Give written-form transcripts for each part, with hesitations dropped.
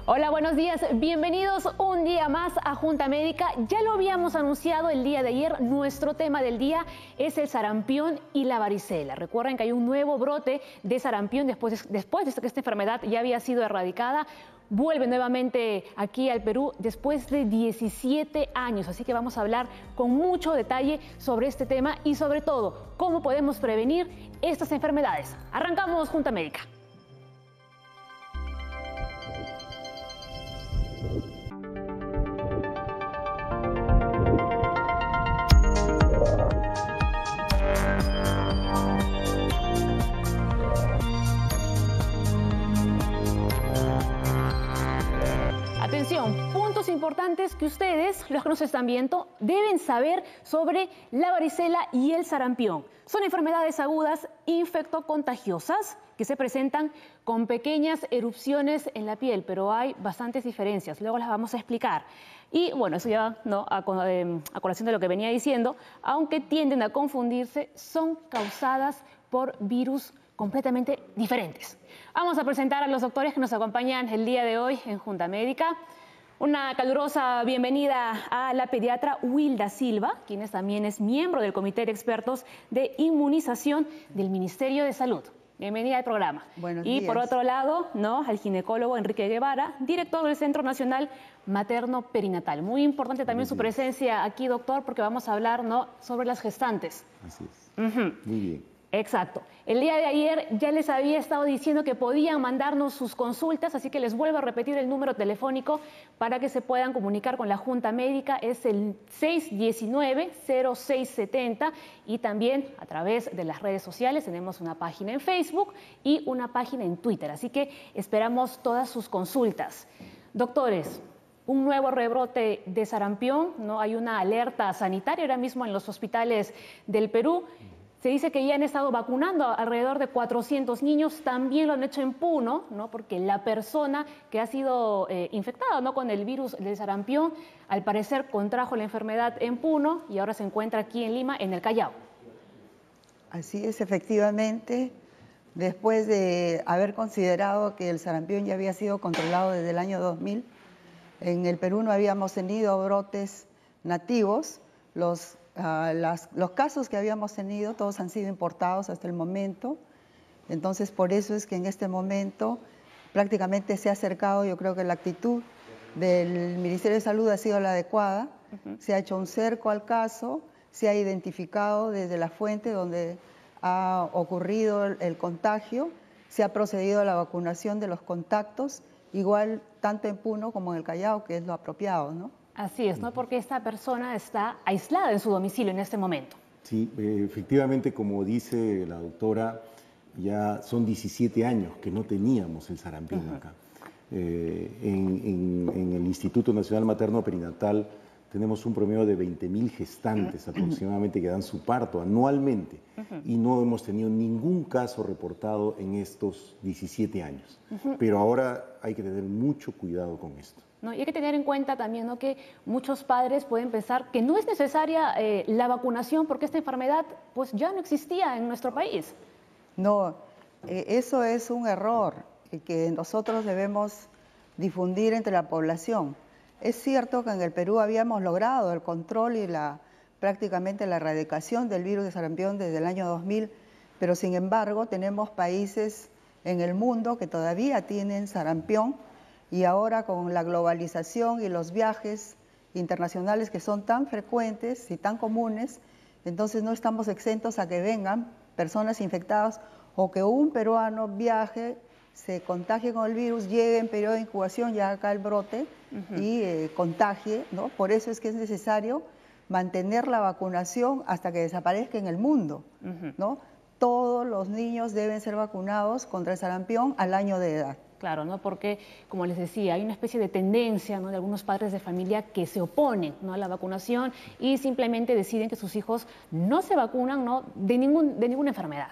Hola, buenos días. Bienvenidos un día más a Junta Médica. Ya lo habíamos anunciado el día de ayer. Nuestro tema del día es el sarampión y la varicela. Recuerden que hay un nuevo brote de sarampión después de que esta enfermedad ya había sido erradicada. Vuelve nuevamente aquí al Perú después de 17 años. Así que vamos a hablar con mucho detalle sobre este tema y sobre todo cómo podemos prevenir estas enfermedades. Arrancamos Junta Médica. Atención, puntos importantes que ustedes, los que nos están viendo, deben saber sobre la varicela y el sarampión. Son enfermedades agudas infectocontagiosas que se presentan con pequeñas erupciones en la piel, pero hay bastantes diferencias, luego las vamos a explicar. Y bueno, eso ya no, a colación de lo que venía diciendo, aunque tienden a confundirse, son causadas por virus completamente diferentes. Vamos a presentar a los doctores que nos acompañan el día de hoy en Junta Médica. Una calurosa bienvenida a la pediatra Wilda Silva, quien también es miembro del Comité de Expertos de Inmunización del Ministerio de Salud. Bienvenida al programa. Buenos días. Y por otro lado, al ginecólogo Enrique Guevara, director del Centro Nacional Materno Perinatal. Muy importante también su presencia aquí, doctor, porque vamos a hablar sobre las gestantes. Así es. Muy bien. Exacto. El día de ayer ya les había estado diciendo que podían mandarnos sus consultas, así que les vuelvo a repetir el número telefónico para que se puedan comunicar con la Junta Médica. Es el 619-0670 y también a través de las redes sociales tenemos una página en Facebook y una página en Twitter. Así que esperamos todas sus consultas. Doctores, un nuevo rebrote de sarampión, hay una alerta sanitaria ahora mismo en los hospitales del Perú. Se dice que ya han estado vacunando alrededor de 400 niños, también lo han hecho en Puno, porque la persona que ha sido infectada con el virus del sarampión, al parecer contrajo la enfermedad en Puno y ahora se encuentra aquí en Lima, en el Callao. Así es, efectivamente, después de haber considerado que el sarampión ya había sido controlado desde el año 2000, en el Perú no habíamos tenido brotes nativos. Los casos que habíamos tenido, todos han sido importados hasta el momento. Entonces, por eso es que en este momento prácticamente se ha acercado, yo creo que la actitud del Ministerio de Salud ha sido la adecuada. Se ha hecho un cerco al caso, se ha identificado desde la fuente donde ha ocurrido el contagio, se ha procedido a la vacunación de los contactos, igual tanto en Puno como en el Callao, que es lo apropiado, ¿no? Así es, porque esta persona está aislada en su domicilio en este momento. Sí, efectivamente, como dice la doctora, ya son 17 años que no teníamos el sarampión acá. En el Instituto Nacional Materno Perinatal tenemos un promedio de 20.000 gestantes aproximadamente que dan su parto anualmente y no hemos tenido ningún caso reportado en estos 17 años. Pero ahora hay que tener mucho cuidado con esto. Y hay que tener en cuenta también que muchos padres pueden pensar que no es necesaria la vacunación porque esta enfermedad pues ya no existía en nuestro país. No, eso es un error que nosotros debemos difundir entre la población. Es cierto que en el Perú habíamos logrado el control y prácticamente la erradicación del virus de sarampión desde el año 2000, pero sin embargo tenemos países en el mundo que todavía tienen sarampión. Y ahora con la globalización y los viajes internacionales que son tan frecuentes y tan comunes, entonces no estamos exentos a que vengan personas infectadas o que un peruano viaje, se contagie con el virus, llegue en periodo de incubación, ya acá el brote y contagie, ¿no? Por eso es que es necesario mantener la vacunación hasta que desaparezca en el mundo, ¿no? Todos los niños deben ser vacunados contra el sarampión al año de edad. Claro, porque, como les decía, hay una especie de tendencia de algunos padres de familia que se oponen a la vacunación y simplemente deciden que sus hijos no se vacunan de ninguna enfermedad.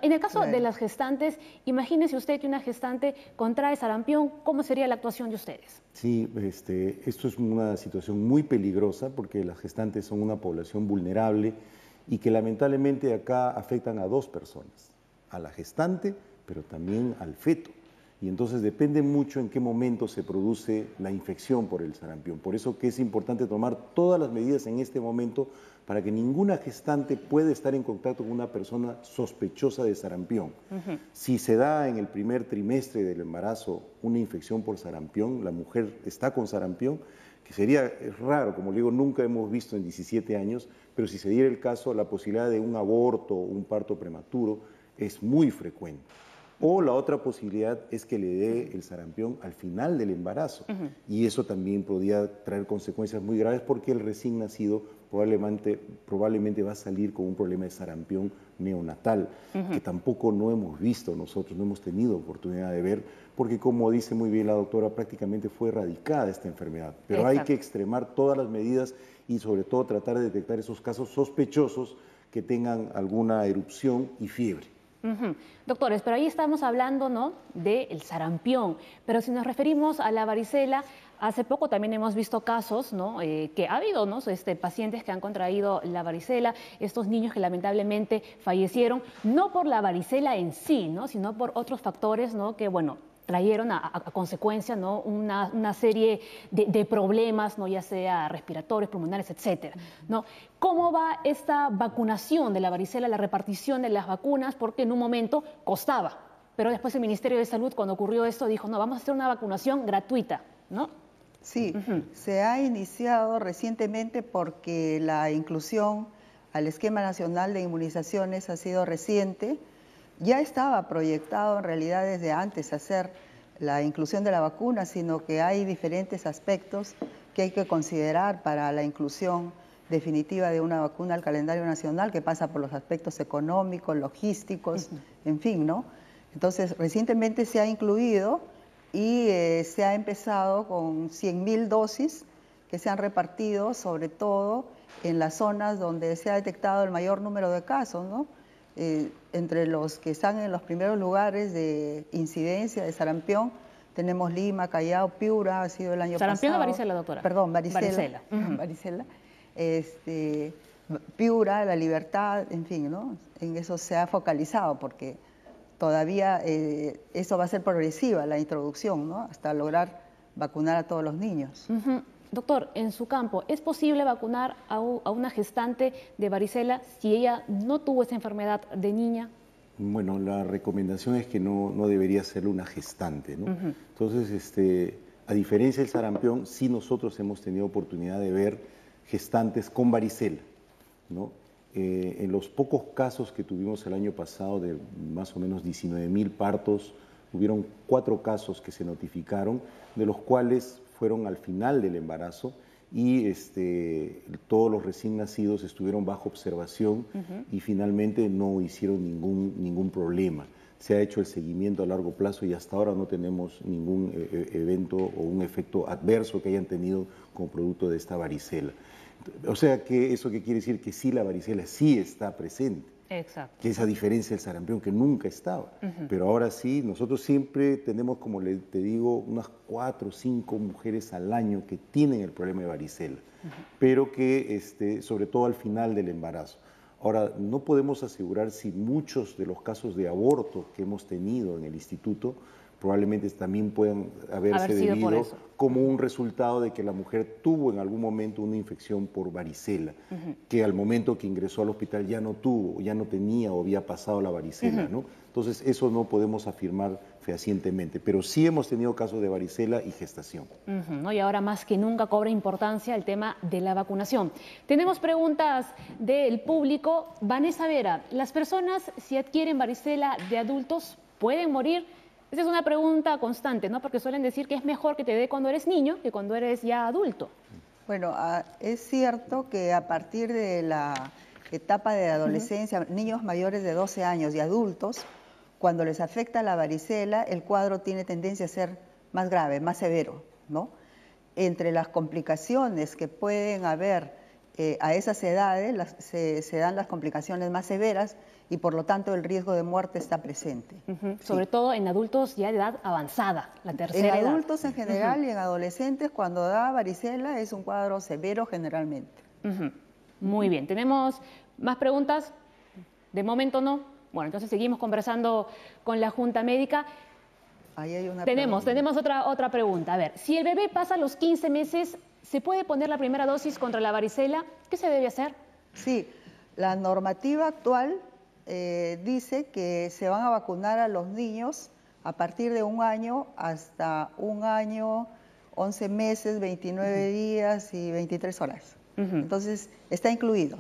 En el caso de las gestantes, imagínese usted que una gestante contrae sarampión, ¿cómo sería la actuación de ustedes? Sí, esto es una situación muy peligrosa porque las gestantes son una población vulnerable y que lamentablemente acá afectan a dos personas, a la gestante, pero también al feto. Y entonces depende mucho en qué momento se produce la infección por el sarampión. Por eso que es importante tomar todas las medidas en este momento para que ninguna gestante pueda estar en contacto con una persona sospechosa de sarampión. Si se da en el primer trimestre del embarazo una infección por sarampión, la mujer está con sarampión, que sería raro, como le digo, nunca hemos visto en 17 años, pero si se diera el caso, la posibilidad de un aborto o un parto prematuro es muy frecuente. O la otra posibilidad es que le dé el sarampión al final del embarazo. Y eso también podría traer consecuencias muy graves porque el recién nacido probablemente va a salir con un problema de sarampión neonatal, que tampoco no hemos visto nosotros, no hemos tenido oportunidad de ver, porque como dice muy bien la doctora, prácticamente fue erradicada esta enfermedad. Pero Exacto. hay que extremar todas las medidas y sobre todo tratar de detectar esos casos sospechosos que tengan alguna erupción y fiebre. Doctores, pero ahí estamos hablando, ¿no?, del sarampión, pero si nos referimos a la varicela, hace poco también hemos visto casos, ¿no?, que ha habido, ¿no?, pacientes que han contraído la varicela, estos niños que lamentablemente fallecieron, no por la varicela en sí, ¿no?, sino por otros factores, ¿no?, que, bueno, trajeron a consecuencia, ¿no?, una serie de problemas, ¿no?, ya sea respiratorios, pulmonares, etcétera, ¿no? ¿Cómo va esta vacunación de la varicela, la repartición de las vacunas? Porque en un momento costaba, pero después el Ministerio de Salud, cuando ocurrió esto, dijo, no, vamos a hacer una vacunación gratuita, ¿no? Sí, se ha iniciado recientemente porque la inclusión al Esquema Nacional de Inmunizaciones ha sido reciente. Ya estaba proyectado en realidad desde antes hacer la inclusión de la vacuna, sino que hay diferentes aspectos que hay que considerar para la inclusión definitiva de una vacuna al calendario nacional, que pasa por los aspectos económicos, logísticos, en fin, ¿no? Entonces, recientemente se ha incluido y se ha empezado con 100.000 dosis que se han repartido, sobre todo en las zonas donde se ha detectado el mayor número de casos, ¿no? Entre los que están en los primeros lugares de incidencia de sarampión, tenemos Lima, Callao, Piura, ha sido el año pasado. ¿Sarampión o varicela, doctora? Perdón, varicela. Varicela. Varicela. Piura, La Libertad, en fin, ¿no? En eso se ha focalizado porque todavía eso va a ser progresiva, la introducción, ¿no?, hasta lograr vacunar a todos los niños. Doctor, en su campo, ¿es posible vacunar a una gestante de varicela si ella no tuvo esa enfermedad de niña? Bueno, la recomendación es que no debería ser una gestante, ¿no? Entonces, a diferencia del sarampión, sí nosotros hemos tenido oportunidad de ver gestantes con varicela, ¿no? En los pocos casos que tuvimos el año pasado, de más o menos 19.000 partos, hubieron 4 casos que se notificaron, de los cuales fueron al final del embarazo y todos los recién nacidos estuvieron bajo observación y finalmente no hicieron ningún problema. Se ha hecho el seguimiento a largo plazo y hasta ahora no tenemos ningún evento o un efecto adverso que hayan tenido como producto de esta varicela. O sea, que ¿eso qué quiere decir? Que sí, la varicela sí está presente. Exacto. Que esa diferencia del sarampión que nunca estaba. Pero ahora sí, nosotros siempre tenemos, como te digo, unas 4 o 5 mujeres al año que tienen el problema de varicela, pero que sobre todo al final del embarazo. Ahora, no podemos asegurar si muchos de los casos de aborto que hemos tenido en el instituto probablemente también puedan haberse debido como un resultado de que la mujer tuvo en algún momento una infección por varicela, que al momento que ingresó al hospital ya no tuvo, ya no tenía o había pasado la varicela, ¿no? Entonces, eso no podemos afirmar fehacientemente, pero sí hemos tenido casos de varicela y gestación. ¿No? Y ahora más que nunca cobra importancia el tema de la vacunación. Tenemos preguntas del público. Vanessa Vera, ¿las personas si adquieren varicela de adultos pueden morir? Esa es una pregunta constante, ¿no? Porque suelen decir que es mejor que te dé cuando eres niño que cuando eres ya adulto. Bueno, es cierto que a partir de la etapa de adolescencia, niños mayores de 12 años y adultos, cuando les afecta la varicela, el cuadro tiene tendencia a ser más grave, más severo, ¿no? Entre las complicaciones que pueden haber a esas edades, se dan las complicaciones más severas y por lo tanto el riesgo de muerte está presente. Sobre todo en adultos ya de edad avanzada, la tercera edad. En adultos en general y en adolescentes, cuando da varicela es un cuadro severo generalmente. Muy bien, ¿tenemos más preguntas? De momento no. Bueno, entonces seguimos conversando con la Junta Médica. Ahí hay una Tenemos pregunta. otra pregunta. A ver, si el bebé pasa los 15 meses, ¿se puede poner la primera dosis contra la varicela? ¿Qué se debe hacer? Sí, la normativa actual dice que se van a vacunar a los niños a partir de 1 año hasta 1 año, 11 meses, 29 días y 23 horas. Entonces, está incluido.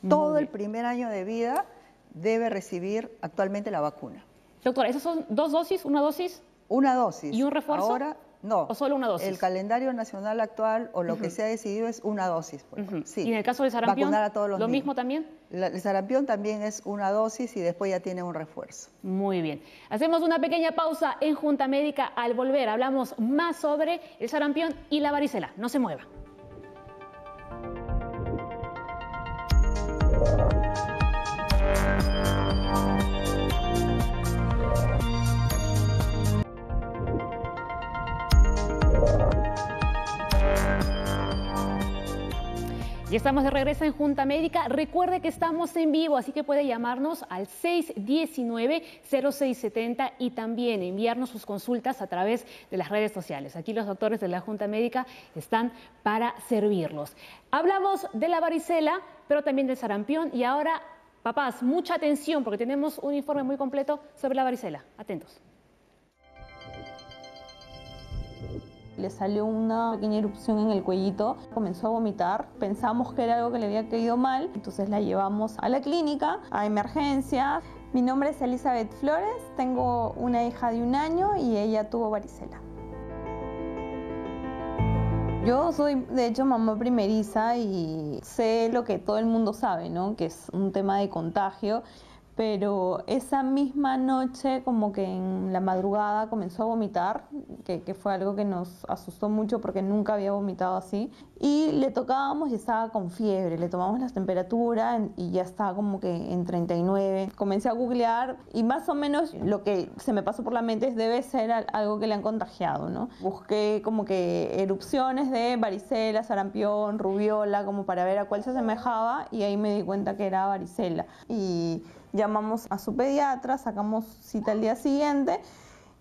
Todo el primer año de vida debe recibir actualmente la vacuna. Doctora, ¿esas son 2 dosis, 1 dosis? Una dosis. ¿Y un refuerzo? Ahora, no. ¿O solo una dosis? El calendario nacional actual o lo que se ha decidido es una dosis. Sí. ¿Y en el caso del sarampión, vacunar a todos los lo niños. mismo también? El sarampión también es una dosis y después ya tiene un refuerzo. Muy bien. Hacemos una pequeña pausa en Junta Médica. Al volver hablamos más sobre el sarampión y la varicela. No se mueva. Ya estamos de regreso en Junta Médica. Recuerde que estamos en vivo, así que puede llamarnos al 619-0670 y también enviarnos sus consultas a través de las redes sociales. Aquí los doctores de la Junta Médica están para servirlos. Hablamos de la varicela, pero también del sarampión. Y ahora, papás, mucha atención porque tenemos un informe muy completo sobre la varicela. Atentos. Le salió una pequeña erupción en el cuellito, comenzó a vomitar, pensamos que era algo que le había caído mal, entonces la llevamos a la clínica, a emergencias. Mi nombre es Elizabeth Flores, tengo una hija de 1 año y ella tuvo varicela. Yo soy, de hecho, mamá primeriza y sé lo que todo el mundo sabe, ¿no? Que es un tema de contagio. Pero esa misma noche, como que en la madrugada, comenzó a vomitar, que fue algo que nos asustó mucho porque nunca había vomitado así. Y le tocábamos y estaba con fiebre, le tomamos la temperatura y ya estaba como que en 39. Comencé a googlear y más o menos lo que se me pasó por la mente es debe ser algo que le han contagiado, ¿no? Busqué como que erupciones de varicela, sarampión, rubiola, como para ver a cuál se asemejaba y ahí me di cuenta que era varicela. Y llamamos a su pediatra, sacamos cita el día siguiente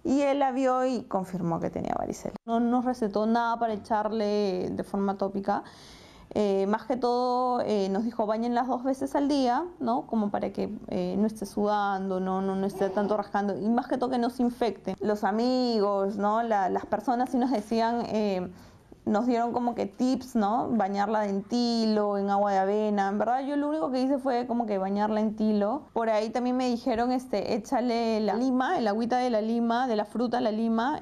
y él la vio y confirmó que tenía varicela. No nos recetó nada para echarle de forma tópica. Más que todo nos dijo bañenlas 2 veces al día, ¿no? Como para que no esté sudando, no esté tanto rascando y más que todo que no se infecte. Los amigos, ¿no? Las personas sí nos decían... nos dieron como que tips, ¿no? Bañarla en tilo, en agua de avena. En verdad yo lo único que hice fue como que bañarla en tilo. Por ahí también me dijeron, échale la lima, el agüita de la lima, de la fruta, la lima,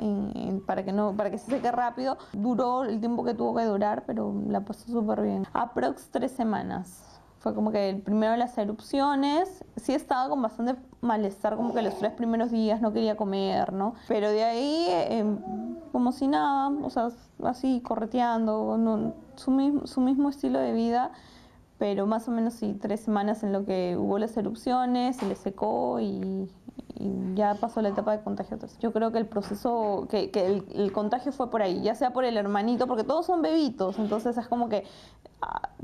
para que se seque rápido. Duró el tiempo que tuvo que durar, pero la pasó súper bien. Aprox 3 semanas. Fue como que el primero de las erupciones, sí estaba con bastante malestar, como que los 3 primeros días no quería comer, ¿no? Pero de ahí, como si nada, o sea, así correteando, no, su mismo estilo de vida, pero más o menos sí, 3 semanas en lo que hubo las erupciones, se le secó y ya pasó la etapa de contagio. Yo creo que el proceso, que el contagio fue por ahí, ya sea por el hermanito, porque todos son bebitos, entonces es como que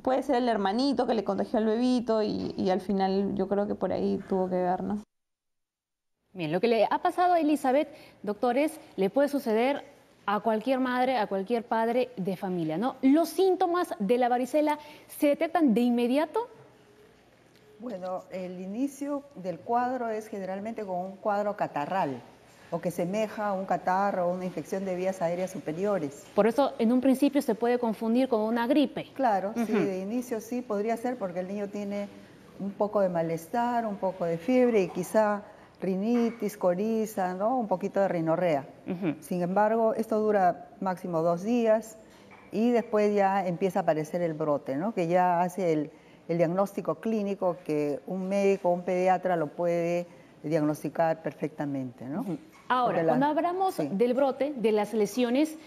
puede ser el hermanito que le contagió al bebito y al final yo creo que por ahí tuvo que ver, ¿no? Bien, lo que le ha pasado a Elizabeth, doctores, le puede suceder a cualquier madre, a cualquier padre de familia, ¿no? ¿Los síntomas de la varicela se detectan de inmediato? Bueno, el inicio del cuadro es generalmente con un cuadro catarral o que semeja a un catarro o una infección de vías aéreas superiores. Por eso, en un principio se puede confundir con una gripe. Claro, sí, de inicio sí podría ser porque el niño tiene un poco de malestar, un poco de fiebre y quizá rinitis, coriza, ¿no? Un poquito de rinorrea. Sin embargo, esto dura máximo 2 días y después ya empieza a aparecer el brote, ¿no? Que ya hace el diagnóstico clínico que un médico o un pediatra lo puede diagnosticar perfectamente, ¿no? Ahora, cuando hablamos del brote, de las lesiones,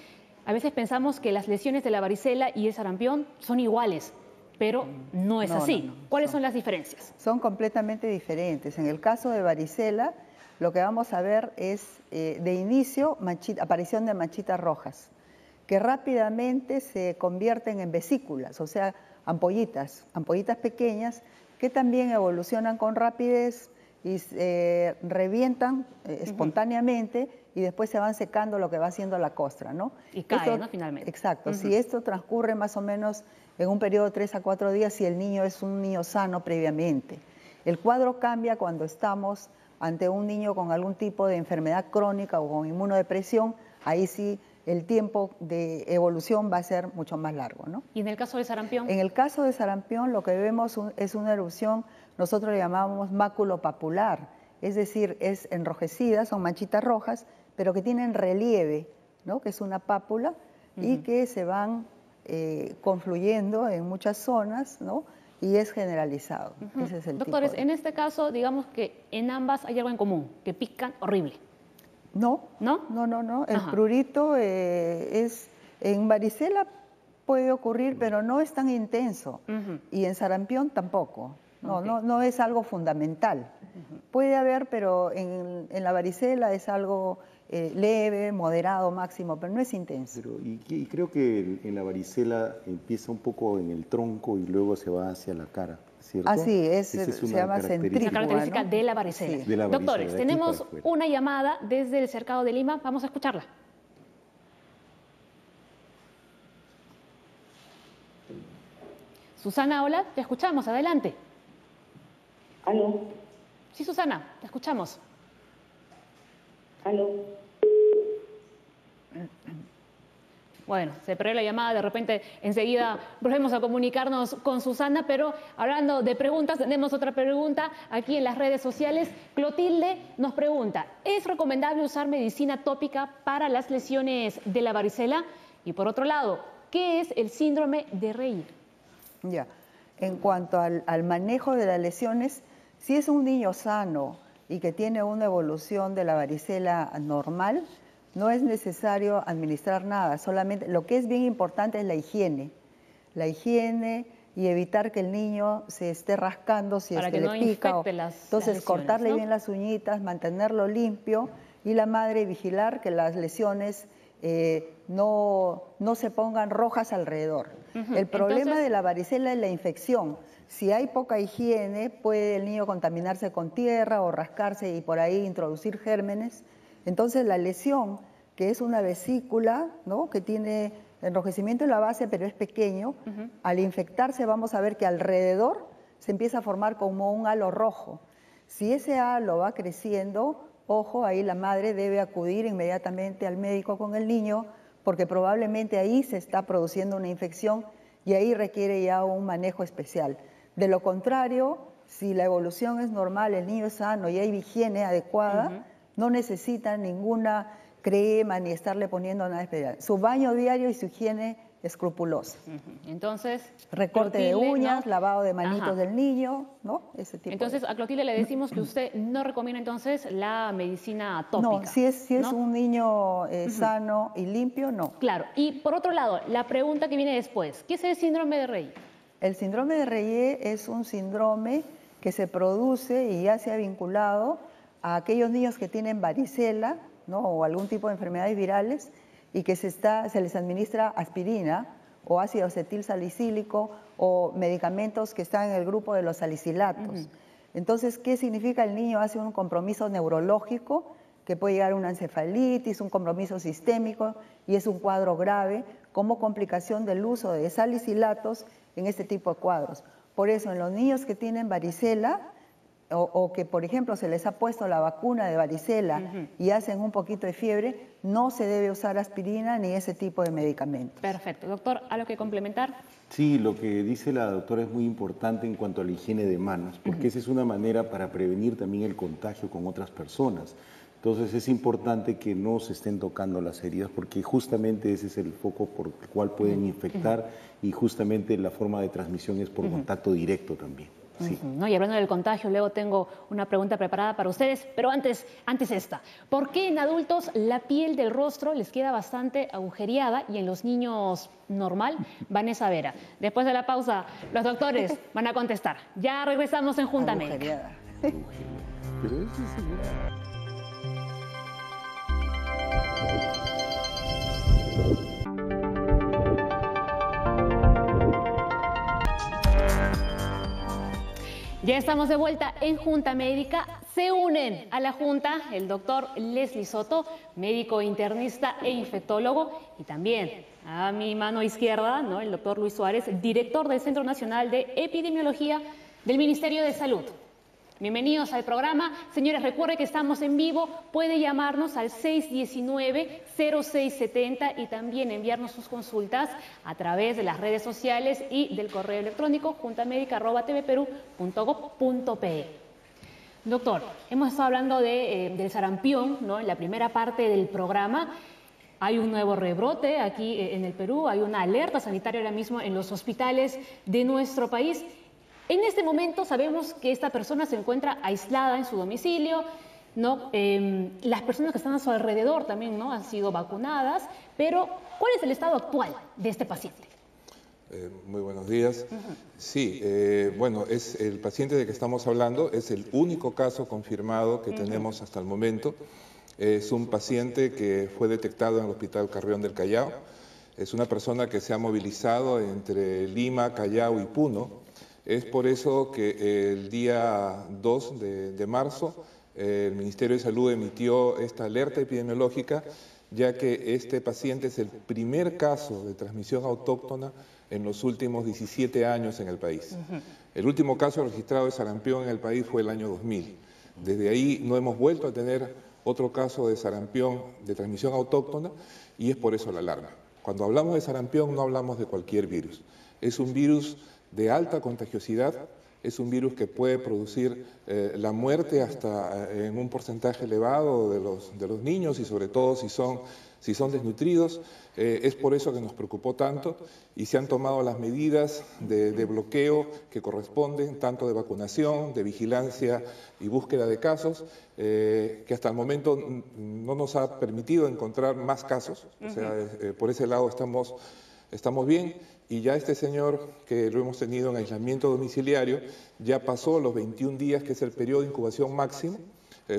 a veces pensamos que las lesiones de la varicela y el sarampión son iguales, pero no es así. ¿Cuáles son las diferencias? Son completamente diferentes. En el caso de varicela, lo que vamos a ver es, de inicio, aparición de manchitas rojas, que rápidamente se convierten en vesículas, o sea, ampollitas pequeñas, que también evolucionan con rapidez y revientan espontáneamente y después se van secando lo que va haciendo la costra, ¿no? Y cae, ¿no? Finalmente. Exacto. Si esto transcurre más o menos en un periodo de 3 a 4 días, si el niño es un niño sano previamente. El cuadro cambia cuando estamos ante un niño con algún tipo de enfermedad crónica o con inmunodepresión, ahí sí el tiempo de evolución va a ser mucho más largo, ¿no? ¿Y en el caso del sarampión? En el caso de sarampión lo que vemos es una erupción, nosotros le llamamos maculopapular, es decir, es enrojecida, son manchitas rojas, pero que tienen relieve, ¿no? Que es una pápula y que se van confluyendo en muchas zonas, ¿no? Y es generalizado. Ese es el Doctores, tipo de... en este caso, digamos que en ambas hay algo en común, que pican horrible. No, ¿No? no. El prurito es, en varicela puede ocurrir, pero no es tan intenso. Y en sarampión tampoco. No es algo fundamental. Puede haber, pero en la varicela es algo leve, moderado, máximo, pero no es intenso. Y creo que en la varicela empieza un poco en el tronco y luego se va hacia la cara, ¿cierto? Así es, Esa se llama centrífuga. Una característica, ¿no? de la varicela. Sí. De la varicela, Doctores, de aquí tenemos para afuera. una llamada desde el Cercado de Lima. Vamos a escucharla. Susana, hola, te escuchamos, adelante. ¿Aló? Sí, Susana, te escuchamos. ¿Aló? Bueno, se perdió la llamada, de repente enseguida volvemos a comunicarnos con Susana, pero hablando de preguntas, tenemos otra pregunta aquí en las redes sociales. Clotilde nos pregunta, ¿es recomendable usar medicina tópica para las lesiones de la varicela? Y por otro lado, ¿qué es el síndrome de Reir? Ya, en cuanto al manejo de las lesiones, si es un niño sano y que tiene una evolución de la varicela normal, no es necesario administrar nada, solamente lo que es bien importante es la higiene y evitar que el niño se esté rascando si Para es que que le no pica. infecte las Entonces lesiones, cortarle ¿no? bien las uñitas, mantenerlo limpio y la madre vigilar que las lesiones no se pongan rojas alrededor. El problema Entonces, de la varicela es la infección. Si hay poca higiene, puede el niño contaminarse con tierra o rascarse y por ahí introducir gérmenes. Entonces la lesión, que es una vesícula, ¿no? Que tiene enrojecimiento en la base, pero es pequeño, al infectarse vamos a ver que alrededor se empieza a formar como un halo rojo. Si ese halo va creciendo, ojo, ahí la madre debe acudir inmediatamente al médico con el niño, porque probablemente ahí se está produciendo una infección y ahí requiere ya un manejo especial. De lo contrario, si la evolución es normal, el niño es sano y hay higiene adecuada, no necesita ninguna crema ni estarle poniendo nada especial. Su baño diario y su higiene escrupulosa. Entonces, recorte de Clotilde, uñas, ¿no? lavado de manitos Ajá. del niño, ¿no? Ese tipo. Entonces, a Clotilde le decimos que usted no recomienda entonces la medicina tópica. No, si es ¿no? un niño sano y limpio, no. Claro, y por otro lado, la pregunta que viene después, ¿qué es el síndrome de Reir? El síndrome de Reir es un síndrome que se produce y ya se ha vinculado a aquellos niños que tienen varicela, ¿no? O algún tipo de enfermedades virales y que se les administra aspirina o ácido acetil salicílico o medicamentos que están en el grupo de los salicilatos. Entonces, ¿qué significa? El niño hace un compromiso neurológico que puede llegar a una encefalitis, un compromiso sistémico y es un cuadro grave como complicación del uso de salicilatos en este tipo de cuadros. Por eso, en los niños que tienen varicela o que, por ejemplo, se les ha puesto la vacuna de varicela y hacen un poquito de fiebre, no se debe usar aspirina ni ese tipo de medicamentos. Perfecto. Doctor, ¿algo que complementar? Sí, lo que dice la doctora es muy importante en cuanto a la higiene de manos, porque esa es una manera para prevenir también el contagio con otras personas. Entonces es importante que no se estén tocando las heridas porque justamente ese es el foco por el cual pueden infectar y justamente la forma de transmisión es por contacto directo también. Sí. ¿No? Y hablando del contagio, luego tengo una pregunta preparada para ustedes, pero antes esta. ¿Por qué en adultos la piel del rostro les queda bastante agujereada y en los niños normal? Vanessa Vera. Después de la pausa, los doctores van a contestar. Ya regresamos en Junta Médica. Agujereada. Pero eso es... Ya estamos de vuelta en Junta Médica. Se unen a la Junta el doctor Leslie Soto, médico internista e infectólogo, y también a mi mano izquierda, ¿no?, el doctor Luis Suárez, director del Centro Nacional de Epidemiología del Ministerio de Salud. Bienvenidos al programa. Señores, recuerde que estamos en vivo. Puede llamarnos al 619-0670 y también enviarnos sus consultas a través de las redes sociales y del correo electrónico juntamedica@tvperú.gov.pe. Doctor, hemos estado hablando del sarampión, ¿no?, en la primera parte del programa. Hay un nuevo rebrote aquí en el Perú, hay una alerta sanitaria ahora mismo en los hospitales de nuestro país. En este momento sabemos que esta persona se encuentra aislada en su domicilio, ¿no? Las personas que están a su alrededor también, ¿no?, han sido vacunadas, pero ¿cuál es el estado actual de este paciente? Muy buenos días. Sí, bueno, es el paciente de que estamos hablando, es el único caso confirmado que tenemos hasta el momento. Es un paciente que fue detectado en el Hospital Carrión del Callao. Es una persona que se ha movilizado entre Lima, Callao y Puno. Es por eso que el día 2 de marzo el Ministerio de Salud emitió esta alerta epidemiológica, ya que este paciente es el primer caso de transmisión autóctona en los últimos 17 años en el país. El último caso registrado de sarampión en el país fue el año 2000. Desde ahí no hemos vuelto a tener otro caso de sarampión de transmisión autóctona y es por eso la alarma. Cuando hablamos de sarampión no hablamos de cualquier virus. Es un virus de alta contagiosidad, es un virus que puede producir la muerte hasta en un porcentaje elevado de los niños y sobre todo si son desnutridos. Es por eso que nos preocupó tanto y se han tomado las medidas de bloqueo que corresponden, tanto de vacunación, de vigilancia y búsqueda de casos, que hasta el momento no nos ha permitido encontrar más casos. O sea, por ese lado estamos bien. Y ya este señor, que lo hemos tenido en aislamiento domiciliario, ya pasó los 21 días, que es el periodo de incubación máximo.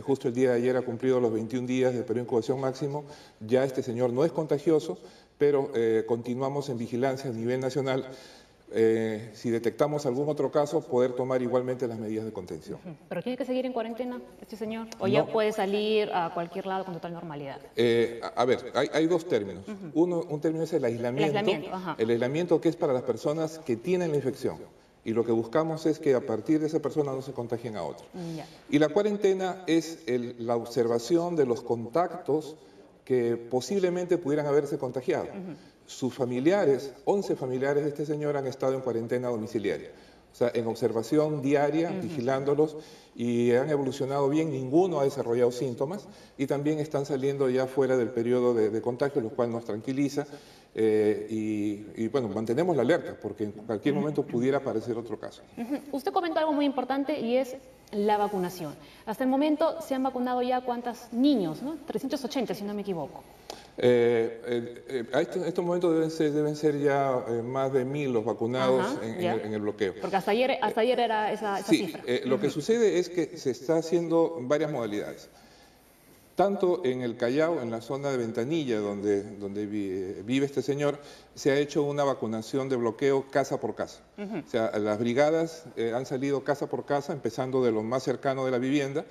Justo el día de ayer ha cumplido los 21 días de periodo de incubación máximo. Ya este señor no es contagioso, pero continuamos en vigilancia a nivel nacional. Si detectamos algún otro caso, poder tomar igualmente las medidas de contención. ¿Pero tiene que seguir en cuarentena este señor? ¿O ya puede salir a cualquier lado con total normalidad? A ver, hay dos términos. Un término es el aislamiento. El aislamiento que es para las personas que tienen la infección. Y lo que buscamos es que a partir de esa persona no se contagien a otro. Y la cuarentena es la observación de los contactos que posiblemente pudieran haberse contagiado. Sus familiares, 11 familiares de este señor han estado en cuarentena domiciliaria. O sea, en observación diaria, vigilándolos, y han evolucionado bien, ninguno ha desarrollado síntomas, y también están saliendo ya fuera del periodo de contagio, lo cual nos tranquiliza, y bueno, mantenemos la alerta, porque en cualquier momento pudiera aparecer otro caso. Usted comentó algo muy importante y es la vacunación. Hasta el momento se han vacunado ya ¿cuántos niños? ¿No? 380, si no me equivoco. En estos momentos deben ser ya más de 1000 los vacunados en el bloqueo. Porque hasta ayer era esa cifra. Lo que sucede es que se está haciendo varias modalidades. Tanto en el Callao, en la zona de Ventanilla, donde vive este señor, se ha hecho una vacunación de bloqueo casa por casa. O sea, las brigadas han salido casa por casa, empezando de lo más cercano de la vivienda,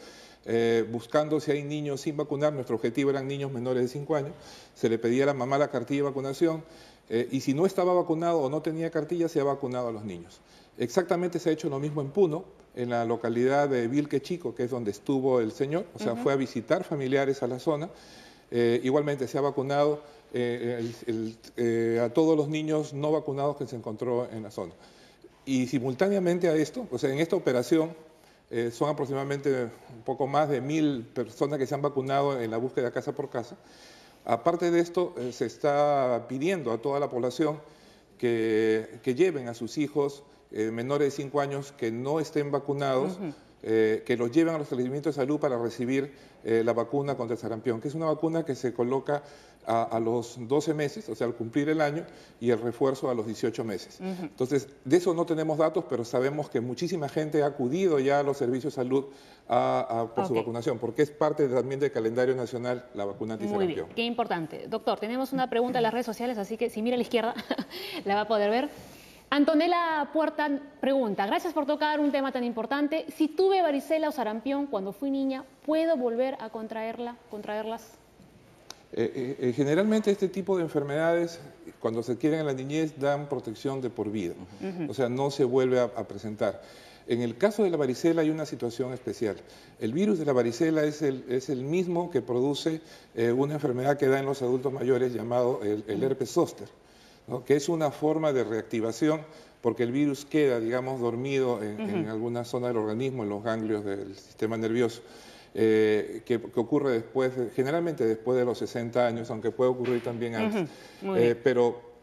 buscando si hay niños sin vacunar. Nuestro objetivo eran niños menores de 5 años. Se le pedía a la mamá la cartilla de vacunación y si no estaba vacunado o no tenía cartilla, se ha vacunado a los niños. Exactamente se ha hecho lo mismo en Puno, en la localidad de Vilque Chico, que es donde estuvo el señor. O sea, fue a visitar familiares a la zona. Igualmente se ha vacunado a todos los niños no vacunados que se encontró en la zona. Y simultáneamente a esto, o sea, en esta operación, son aproximadamente un poco más de 1000 personas que se han vacunado en la búsqueda casa por casa. Aparte de esto, se está pidiendo a toda la población que lleven a sus hijos menores de 5 años que no estén vacunados, que los lleven a los establecimientos de salud para recibir la vacuna contra el sarampión, que es una vacuna que se coloca a los 12 meses, o sea, al cumplir el año, y el refuerzo a los 18 meses. Entonces, de eso no tenemos datos, pero sabemos que muchísima gente ha acudido ya a los servicios de salud por su vacunación, porque es parte también del calendario nacional la vacuna antisarampión. Muy bien, qué importante. Doctor, tenemos una pregunta en las redes sociales, así que si mira a la izquierda la va a poder ver. Antonella Puerta pregunta, gracias por tocar un tema tan importante. Si tuve varicela o sarampión cuando fui niña, ¿puedo volver a contraerlas? Generalmente este tipo de enfermedades, cuando se adquieren en la niñez, dan protección de por vida. O sea, no se vuelve a presentar. En el caso de la varicela hay una situación especial. El virus de la varicela es el mismo que produce una enfermedad que da en los adultos mayores llamado el herpes zóster, ¿no? Que es una forma de reactivación porque el virus queda, digamos, dormido en alguna zona del organismo, en los ganglios del sistema nervioso. Que ocurre después, generalmente después de los 60 años, aunque puede ocurrir también antes. Pero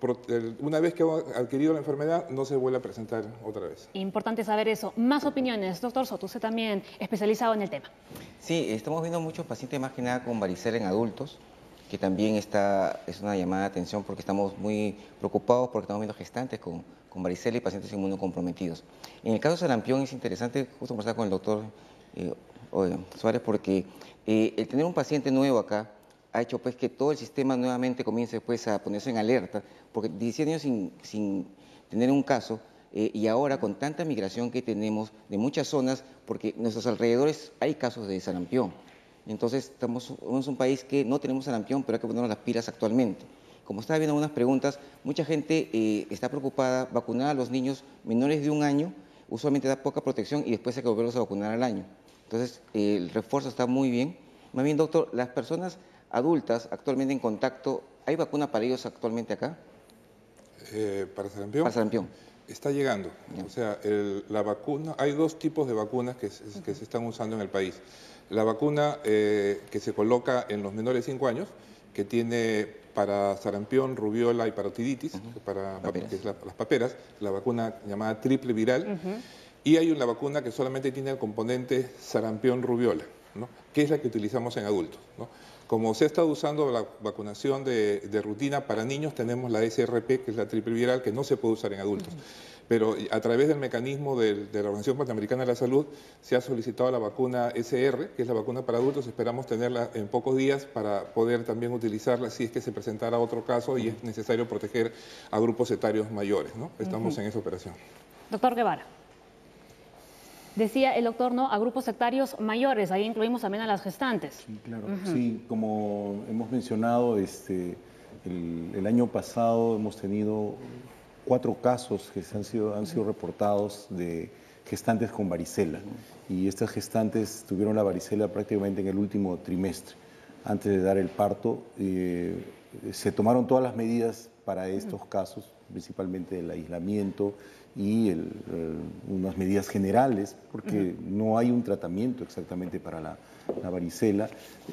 una vez que ha adquirido la enfermedad, no se vuelve a presentar otra vez. Importante saber eso. Más opiniones. Doctor Soto, usted también especializado en el tema. Sí, estamos viendo muchos pacientes más que nada con varicela en adultos, que también es una llamada de atención porque estamos muy preocupados porque estamos viendo gestantes con varicela y pacientes inmunocomprometidos. En el caso de sarampión es interesante justo conversar con el doctor Suárez, porque el tener un paciente nuevo acá ha hecho pues que todo el sistema nuevamente comience pues a ponerse en alerta, porque 17 años sin tener un caso, y ahora con tanta migración que tenemos de muchas zonas, porque en nuestros alrededores hay casos de sarampión. Entonces somos un país que no tenemos sarampión, pero hay que ponernos las pilas actualmente. Como estaba viendo algunas preguntas, mucha gente está preocupada, vacunar a los niños menores de 1 año, usualmente da poca protección y después hay que volverlos a vacunar al año. Entonces, el refuerzo está muy bien. Más bien, doctor, las personas adultas actualmente en contacto, ¿hay vacuna para ellos actualmente acá? ¿Para sarampión? Para sarampión. Está llegando. O sea, la vacuna, hay 2 tipos de vacunas que se están usando en el país. La vacuna que se coloca en los menores de 5 años, que tiene para sarampión, rubiola y parotiditis, que es las paperas, la vacuna llamada triple viral. Y hay una vacuna que solamente tiene el componente sarampión-rubiola, ¿no? Que es la que utilizamos en adultos, ¿no? Como se ha estado usando la vacunación de rutina para niños, tenemos la SRP, que es la triple viral, que no se puede usar en adultos. Pero a través del mecanismo de la Organización Panamericana de la Salud se ha solicitado la vacuna SR, que es la vacuna para adultos. Esperamos tenerla en pocos días para poder también utilizarla si es que se presentara otro caso y es necesario proteger a grupos etarios mayores, ¿no? Estamos en esa operación. Doctor Guevara. Decía el doctor, ¿no?, a grupos sectarios mayores, ahí incluimos también a las gestantes. Sí, claro. Sí, como hemos mencionado, el año pasado hemos tenido 4 casos que han sido reportados de gestantes con varicela. Y estas gestantes tuvieron la varicela prácticamente en el último trimestre. Antes de dar el parto, se tomaron todas las medidas para estos casos, principalmente el aislamiento y unas medidas generales, porque no hay un tratamiento exactamente para la varicela.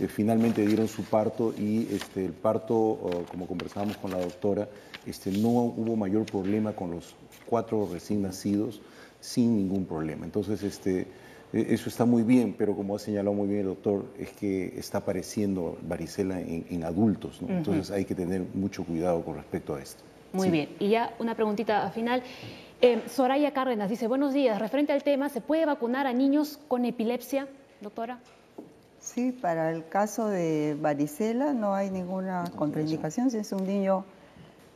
Finalmente dieron su parto y el parto, como conversábamos con la doctora, no hubo mayor problema con los 4 recién nacidos, sin ningún problema. Entonces, eso está muy bien, pero como ha señalado muy bien el doctor, es que está apareciendo varicela en adultos, ¿no? Entonces hay que tener mucho cuidado con respecto a esto. Muy bien. Y ya una preguntita final. Soraya Cárdenas dice, buenos días, referente al tema, ¿se puede vacunar a niños con epilepsia, doctora? Sí, para el caso de varicela no hay ninguna contraindicación. Si es un niño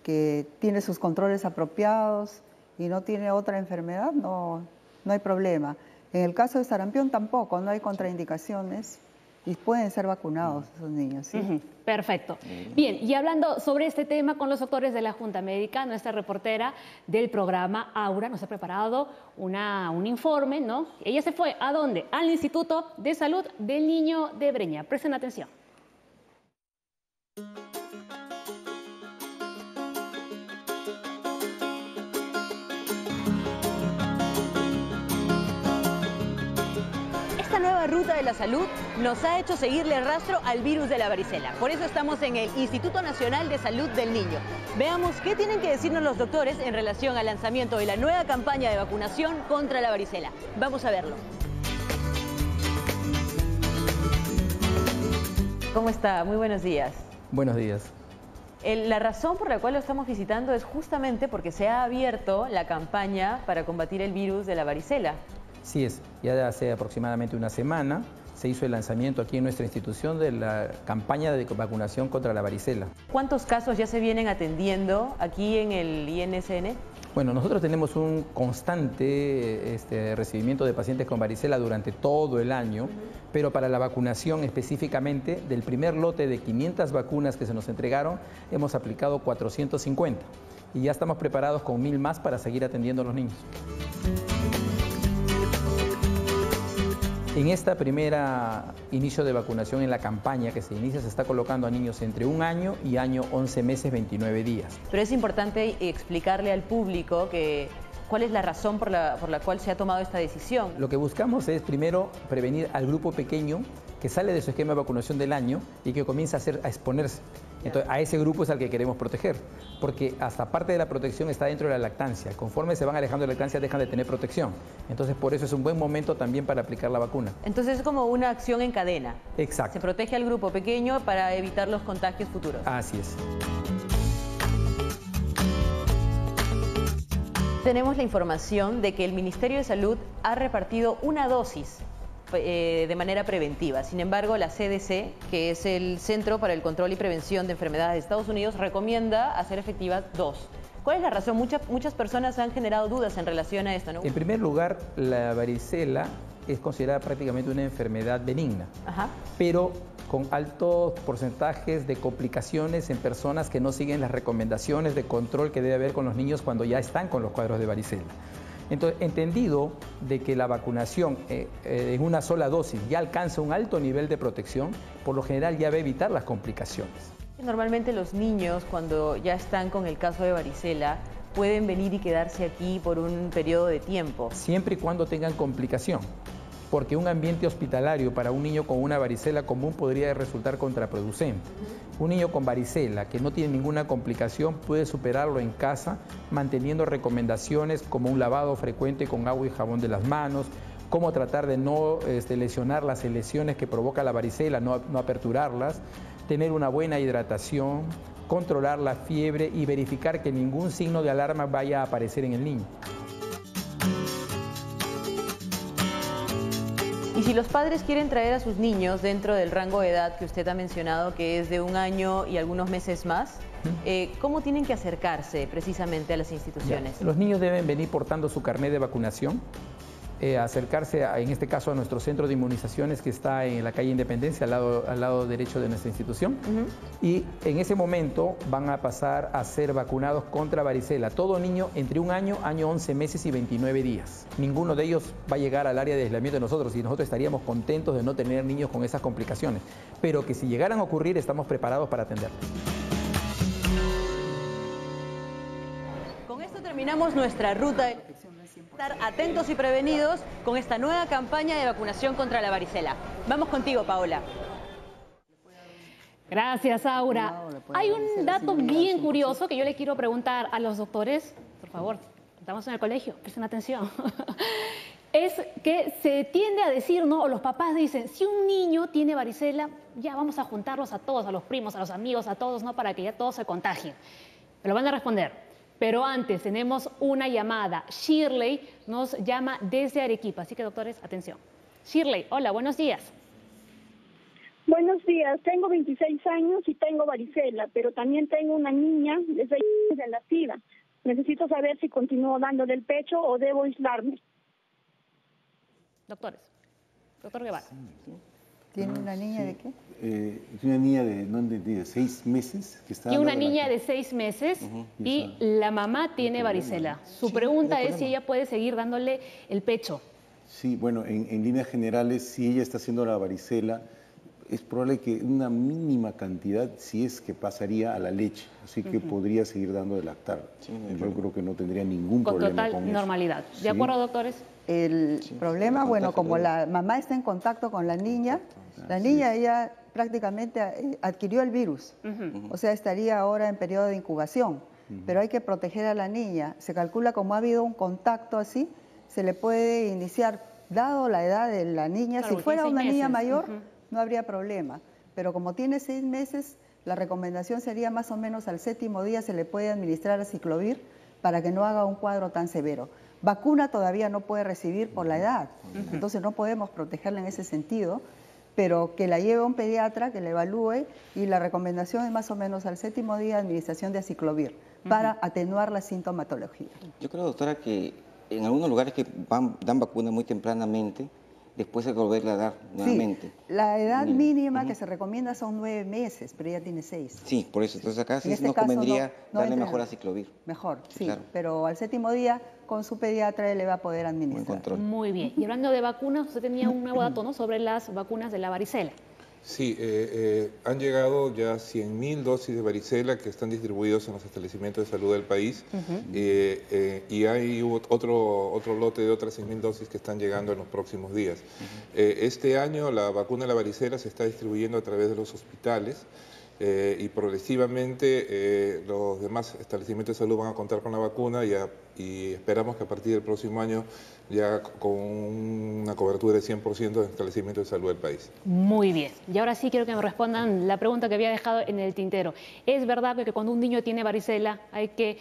que tiene sus controles apropiados y no tiene otra enfermedad, no hay problema. En el caso de sarampión tampoco, no hay contraindicaciones y pueden ser vacunados esos niños, ¿sí? Perfecto. Bien, y hablando sobre este tema con los doctores de la Junta Médica, nuestra reportera del programa Aura nos ha preparado un informe, ¿no? Ella se fue, ¿a dónde? Al Instituto de Salud del Niño de Breña. Presten atención. Esta nueva ruta de la salud nos ha hecho seguirle el rastro al virus de la varicela. Por eso estamos en el Instituto Nacional de Salud del Niño. Veamos qué tienen que decirnos los doctores en relación al lanzamiento de la nueva campaña de vacunación contra la varicela. Vamos a verlo. ¿Cómo está? Muy buenos días. Buenos días. La razón por la cual lo estamos visitando es justamente porque se ha abierto la campaña para combatir el virus de la varicela. Sí es, ya hace aproximadamente una semana se hizo el lanzamiento aquí en nuestra institución de la campaña de vacunación contra la varicela. ¿Cuántos casos ya se vienen atendiendo aquí en el INSN? Bueno, nosotros tenemos un constante recibimiento de pacientes con varicela durante todo el año, pero para la vacunación específicamente, del primer lote de 500 vacunas que se nos entregaron, hemos aplicado 450 y ya estamos preparados con 1000 más para seguir atendiendo a los niños. En esta primera inicio de vacunación en la campaña que se inicia, se está colocando a niños entre 1 año y año 11 meses, 29 días. Pero es importante explicarle al público cuál es la razón por la cual se ha tomado esta decisión. Lo que buscamos es primero prevenir al grupo pequeño que sale de su esquema de vacunación del año y que comienza a exponerse. Entonces, a ese grupo es al que queremos proteger, porque hasta parte de la protección está dentro de la lactancia. Conforme se van alejando de la lactancia, dejan de tener protección. Entonces, por eso es un buen momento también para aplicar la vacuna. Entonces, es como una acción en cadena. Exacto. Se protege al grupo pequeño para evitar los contagios futuros. Así es. Tenemos la información de que el Ministerio de Salud ha repartido una dosis de manera preventiva. Sin embargo, la CDC, que es el Centro para el Control y Prevención de Enfermedades de Estados Unidos, recomienda hacer efectivas 2. ¿Cuál es la razón? Muchas personas han generado dudas en relación a esto, ¿no? En primer lugar, la varicela es considerada prácticamente una enfermedad benigna, pero con altos porcentajes de complicaciones en personas que no siguen las recomendaciones de control que debe haber con los niños cuando ya están con los cuadros de varicela. Entonces, entendido de que la vacunación en una sola dosis ya alcanza un alto nivel de protección, por lo general ya va a evitar las complicaciones. Normalmente los niños, cuando ya están con el caso de varicela, pueden venir y quedarse aquí por un periodo de tiempo. Siempre y cuando tengan complicación, porque un ambiente hospitalario para un niño con una varicela común podría resultar contraproducente. Un niño con varicela que no tiene ninguna complicación puede superarlo en casa manteniendo recomendaciones como un lavado frecuente con agua y jabón de las manos, cómo tratar de no lesionar las lesiones que provoca la varicela, no aperturarlas, tener una buena hidratación, controlar la fiebre y verificar que ningún signo de alarma vaya a aparecer en el niño. Y si los padres quieren traer a sus niños dentro del rango de edad que usted ha mencionado, que es de 1 año y algunos meses más, ¿cómo tienen que acercarse precisamente a las instituciones? Los niños deben venir portando su carnet de vacunación, acercarse en este caso a nuestro centro de inmunizaciones que está en la calle Independencia, al lado derecho de nuestra institución. Y en ese momento van a pasar a ser vacunados contra varicela. Todo niño entre 1 año, año 11 meses y 29 días. Ninguno de ellos va a llegar al área de aislamiento de nosotros y nosotros estaríamos contentos de no tener niños con esas complicaciones. Pero que si llegaran a ocurrir, estamos preparados para atenderlos. Con esto terminamos nuestra ruta de estar atentos y prevenidos con esta nueva campaña de vacunación contra la varicela. Vamos contigo, Paola. Gracias, Aura. Hay un dato bien curioso que yo le quiero preguntar a los doctores. Por favor, estamos en el colegio, presten atención. Es que se tiende a decir, ¿no? O los papás dicen, si un niño tiene varicela, ya vamos a juntarlos a todos, a los primos, a los amigos, a todos, ¿no? Para que ya todos se contagien. Me lo van a responder. Pero antes tenemos una llamada. Shirley nos llama desde Arequipa. Así que, doctores, atención. Shirley, hola, buenos días. Buenos días. Tengo 26 años y tengo varicela, pero también tengo una niña desde nacida. Necesito saber si continúo dándole el pecho o debo aislarme. Doctores. Doctor Guevara. ¿Tiene una niña de qué? Una niña de 6 meses. Que está y una niña de 6 meses y la mamá tiene varicela. Su pregunta es si ella puede seguir dándole el pecho. Sí, bueno, en líneas generales, si ella está haciendo la varicela, es probable que una mínima cantidad, si es que pasaría a la leche, así que podría seguir dando de lactar. Yo creo que no tendría ningún problema con eso. Con total normalidad. ¿De acuerdo, doctores? El problema, bueno, como la mamá está en contacto con la niña ella prácticamente adquirió el virus, o sea, estaría ahora en periodo de incubación, pero hay que proteger a la niña. Se calcula como ha habido un contacto así, se le puede iniciar, dado la edad de la niña, claro, si fuera una niña mayor, no habría problema, pero como tiene 6 meses, la recomendación sería más o menos al 7º día se le puede administrar aciclovir para que no haga un cuadro tan severo. Vacuna todavía no puede recibir por la edad, entonces no podemos protegerla en ese sentido, pero que la lleve a un pediatra que la evalúe, y la recomendación es más o menos al 7º día administración de aciclovir para atenuar la sintomatología. Yo creo, doctora, que en algunos lugares que dan vacuna muy tempranamente, después hay que volverla a dar nuevamente. Sí, la edad mínima que se recomienda son 9 meses, pero ella tiene 6. Sí, por eso. Entonces acá sí En este nos caso convendría no darle entra mejor en- aciclovir. Mejor, sí, claro. pero al 7º día con su pediatra él le va a poder Buen administrar. control. Muy bien. Y hablando de vacunas, usted tenía un nuevo dato, ¿no?, sobre las vacunas de la varicela. Sí, han llegado ya 100.000 dosis de varicela que están distribuidos en los establecimientos de salud del país y hay otro lote de otras 100.000 dosis que están llegando en los próximos días. Este año la vacuna de la varicela se está distribuyendo a través de los hospitales y progresivamente los demás establecimientos de salud van a contar con la vacuna y esperamos que a partir del próximo año ya con una cobertura de 100% de establecimientos de salud del país. Muy bien. Y ahora sí quiero que me respondan la pregunta que había dejado en el tintero. ¿Es verdad que cuando un niño tiene varicela hay que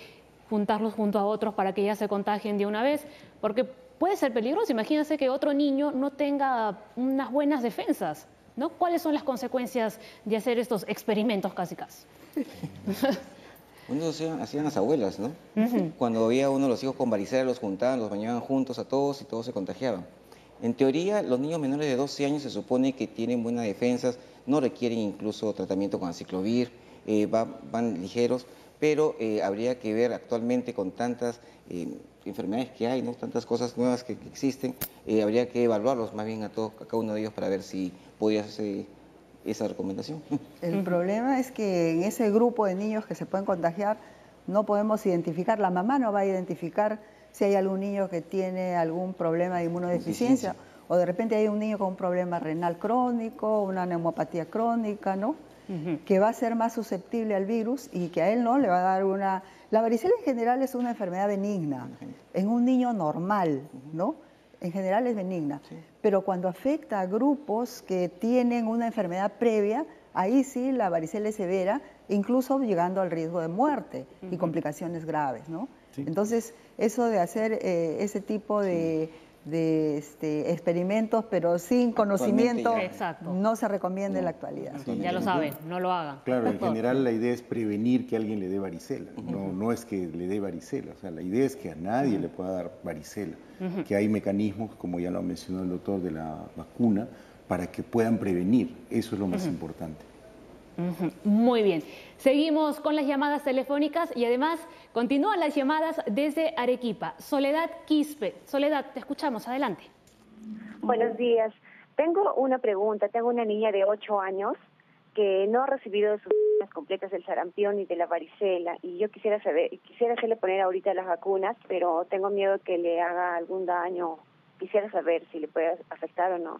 juntarlos junto a otros para que ya se contagien de una vez? Porque puede ser peligroso. Imagínense que otro niño no tenga unas buenas defensas, ¿no? ¿Cuáles son las consecuencias de hacer estos experimentos casi? Uno hacían las abuelas, ¿no? Cuando había uno de los hijos con varicela, los juntaban, los bañaban juntos a todos y todos se contagiaban. En teoría, los niños menores de 12 años se supone que tienen buenas defensas, no requieren incluso tratamiento con aciclovir, van ligeros, pero habría que ver actualmente con tantas enfermedades que hay, ¿no? Tantas cosas nuevas que existen, habría que evaluarlos más bien a cada uno de ellos para ver si podría ser esa recomendación. El problema es que en ese grupo de niños que se pueden contagiar no podemos identificar, la mamá no va a identificar si hay algún niño que tiene algún problema de inmunodeficiencia o de repente hay un niño con un problema renal crónico, una neumopatía crónica, ¿no? Que va a ser más susceptible al virus y que a él no le va a dar una... La varicela en general es una enfermedad benigna, en un niño normal, ¿no? En general es benigna, pero cuando afecta a grupos que tienen una enfermedad previa, ahí sí la varicela es severa, incluso llegando al riesgo de muerte y complicaciones graves, ¿no? Sí. Entonces, eso de hacer ese tipo de experimentos, pero sin conocimiento, no se recomienda en la actualidad. Sí, ya lo saben, no lo hagan. Claro, en general la idea es prevenir que alguien le dé varicela, no es que le dé varicela, o sea, la idea es que a nadie le pueda dar varicela, que hay mecanismos, como ya lo mencionó el doctor, de la vacuna, para que puedan prevenir, eso es lo más importante. Muy bien. Seguimos con las llamadas telefónicas y además continúan las llamadas desde Arequipa. Soledad Quispe. Soledad, te escuchamos. Adelante. Buenos días. Tengo una pregunta. Tengo una niña de 8 años que no ha recibido sus vacunas completas del sarampión y de la varicela. Y yo quisiera hacerle poner ahorita las vacunas, pero tengo miedo que le haga algún daño. Quisiera saber si le puede afectar o no.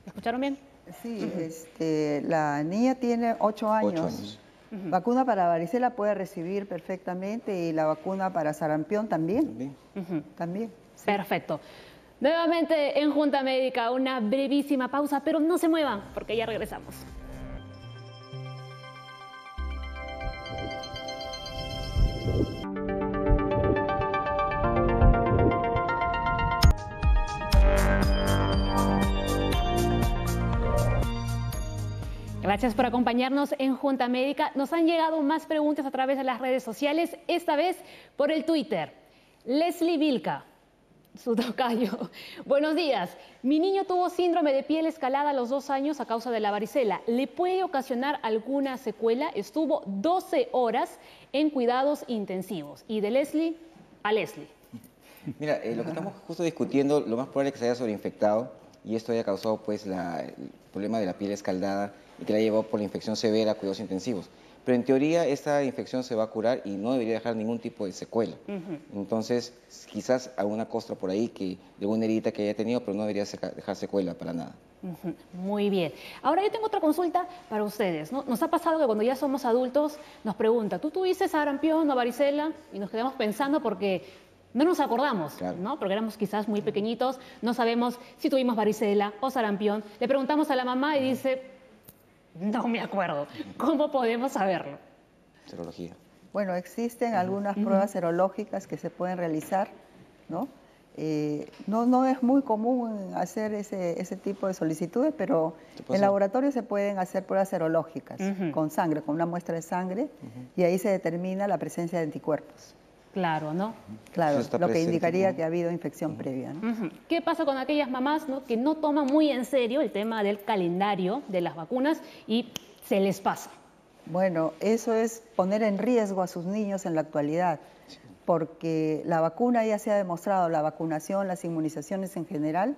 ¿Me escucharon bien? Sí, la niña tiene 8 años. 8 años. Vacuna para varicela puede recibir perfectamente y la vacuna para sarampión también. También. Sí. Perfecto. Nuevamente en Junta Médica, una brevísima pausa, pero no se muevan porque ya regresamos. Gracias por acompañarnos en Junta Médica. Nos han llegado más preguntas a través de las redes sociales, esta vez por el Twitter. Leslie Vilca, su tocayo. Buenos días. Mi niño tuvo síndrome de piel escalada a los 2 años a causa de la varicela. ¿Le puede ocasionar alguna secuela? Estuvo 12 horas en cuidados intensivos. Y de Leslie a Leslie. Mira, lo que estamos justo discutiendo, lo más probable es que se haya sobreinfectado y esto haya causado pues el problema de la piel escaldada y que la llevó por la infección severa a cuidados intensivos. Pero en teoría esta infección se va a curar y no debería dejar ningún tipo de secuela. Entonces, quizás alguna costra por ahí, de alguna herida que haya tenido, pero no debería dejar secuela para nada. Muy bien. Ahora yo tengo otra consulta para ustedes, ¿no? Nos ha pasado que cuando ya somos adultos nos preguntan, ¿tú tuviste sarampión o varicela? Y nos quedamos pensando porque no nos acordamos, claro, ¿no? Porque éramos quizás muy pequeñitos, no sabemos si tuvimos varicela o sarampión. Le preguntamos a la mamá y dice, no me acuerdo. ¿Cómo podemos saberlo? Serología. Bueno, existen algunas pruebas serológicas que se pueden realizar, ¿no? No es muy común hacer ese tipo de solicitudes, pero en laboratorio se pueden hacer pruebas serológicas con sangre, con una muestra de sangre, y ahí se determina la presencia de anticuerpos. Claro, ¿no? Claro, lo que indicaría que ha habido infección previa, ¿no? ¿Qué pasa con aquellas mamás, ¿no?, que no toman muy en serio el tema del calendario de las vacunas y se les pasa? Bueno, eso es poner en riesgo a sus niños en la actualidad, porque la vacuna ya se ha demostrado, la vacunación, las inmunizaciones en general,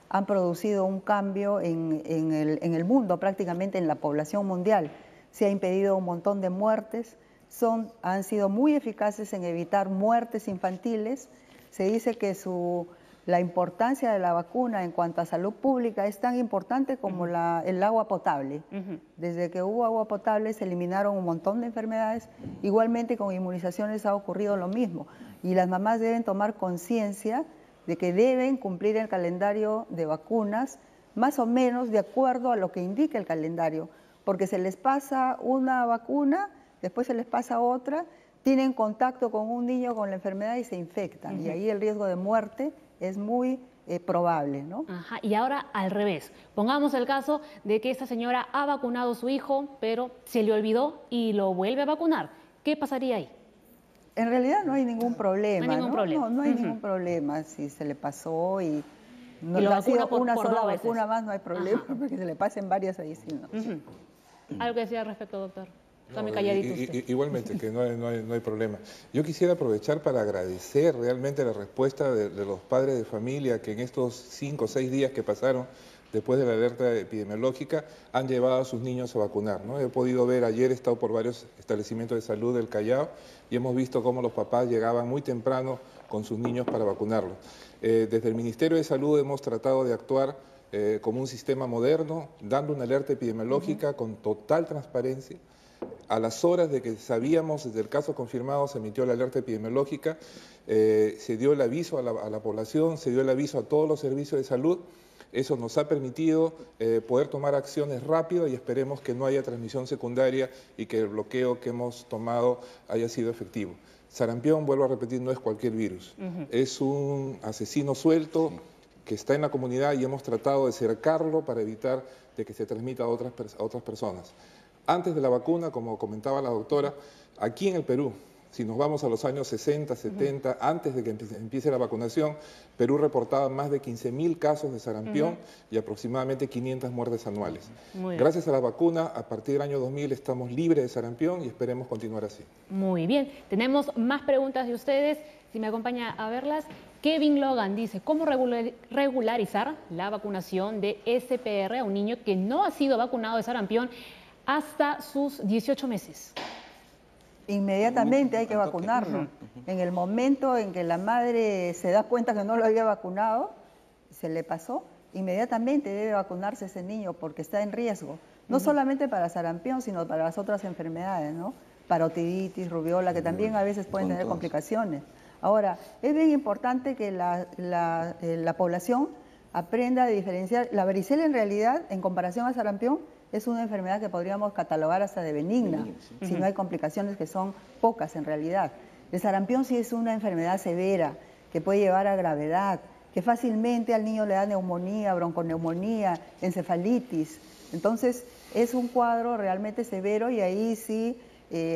han producido un cambio en el mundo, prácticamente en la población mundial. Se ha impedido un montón de muertes, han sido muy eficaces en evitar muertes infantiles. Se dice que la importancia de la vacuna en cuanto a salud pública es tan importante como el agua potable. Desde que hubo agua potable se eliminaron un montón de enfermedades. Igualmente con inmunizaciones ha ocurrido lo mismo. Y las mamás deben tomar conciencia de que deben cumplir el calendario de vacunas más o menos de acuerdo a lo que indica el calendario. Porque se les pasa una vacuna, después se les pasa otra, tienen contacto con un niño con la enfermedad y se infectan. Y ahí el riesgo de muerte es muy probable, ¿no? Ajá, y ahora al revés. Pongamos el caso de que esta señora ha vacunado a su hijo, pero se le olvidó y lo vuelve a vacunar. ¿Qué pasaría ahí? En realidad no hay ningún problema, No hay ningún problema. No hay ningún problema. Si se le pasó y no lo ha sido vacuna por una sola dos veces. vacuna más, no hay problema, porque se le pasen varias ahí, sí, ¿no? ¿Algo que decía al respecto, doctor? Tome calladito usted. Igualmente, que no hay problema. Yo quisiera aprovechar para agradecer realmente la respuesta de los padres de familia que en estos 5 o 6 días que pasaron después de la alerta epidemiológica han llevado a sus niños a vacunar, ¿no? He podido ver, ayer he estado por varios establecimientos de salud del Callao y hemos visto cómo los papás llegaban muy temprano con sus niños para vacunarlos. Desde el Ministerio de Salud hemos tratado de actuar como un sistema moderno, dando una alerta epidemiológica con total transparencia. A las horas de que sabíamos, desde el caso confirmado, se emitió la alerta epidemiológica, se dio el aviso a la población, se dio el aviso a todos los servicios de salud. Eso nos ha permitido poder tomar acciones rápidas y esperemos que no haya transmisión secundaria y que el bloqueo que hemos tomado haya sido efectivo. Sarampión, vuelvo a repetir, no es cualquier virus. Es un asesino suelto que está en la comunidad y hemos tratado de cercarlo para evitar de que se transmita a otras personas. Antes de la vacuna, como comentaba la doctora, aquí en el Perú, si nos vamos a los años 60, 70, antes de que empiece la vacunación, Perú reportaba más de 15.000 casos de sarampión y aproximadamente 500 muertes anuales. Gracias a la vacuna, a partir del año 2000 estamos libres de sarampión y esperemos continuar así. Muy bien, tenemos más preguntas de ustedes, si me acompaña a verlas. Kevin Logan dice, ¿cómo regularizar la vacunación de SPR a un niño que no ha sido vacunado de sarampión hasta sus 18 meses? Inmediatamente hay que vacunarlo. En el momento en que la madre se da cuenta que no lo había vacunado, se le pasó, inmediatamente debe vacunarse ese niño porque está en riesgo. No solamente para sarampión, sino para las otras enfermedades, ¿no? Parotiditis, rubiola, que también a veces pueden tener complicaciones. Ahora, es bien importante que la población aprenda a diferenciar. La varicela en realidad, en comparación al sarampión, es una enfermedad que podríamos catalogar hasta de benigna, si no hay complicaciones, que son pocas en realidad. El sarampión sí es una enfermedad severa, que puede llevar a gravedad, que fácilmente al niño le da neumonía, bronconeumonía, encefalitis. Entonces, es un cuadro realmente severo y ahí sí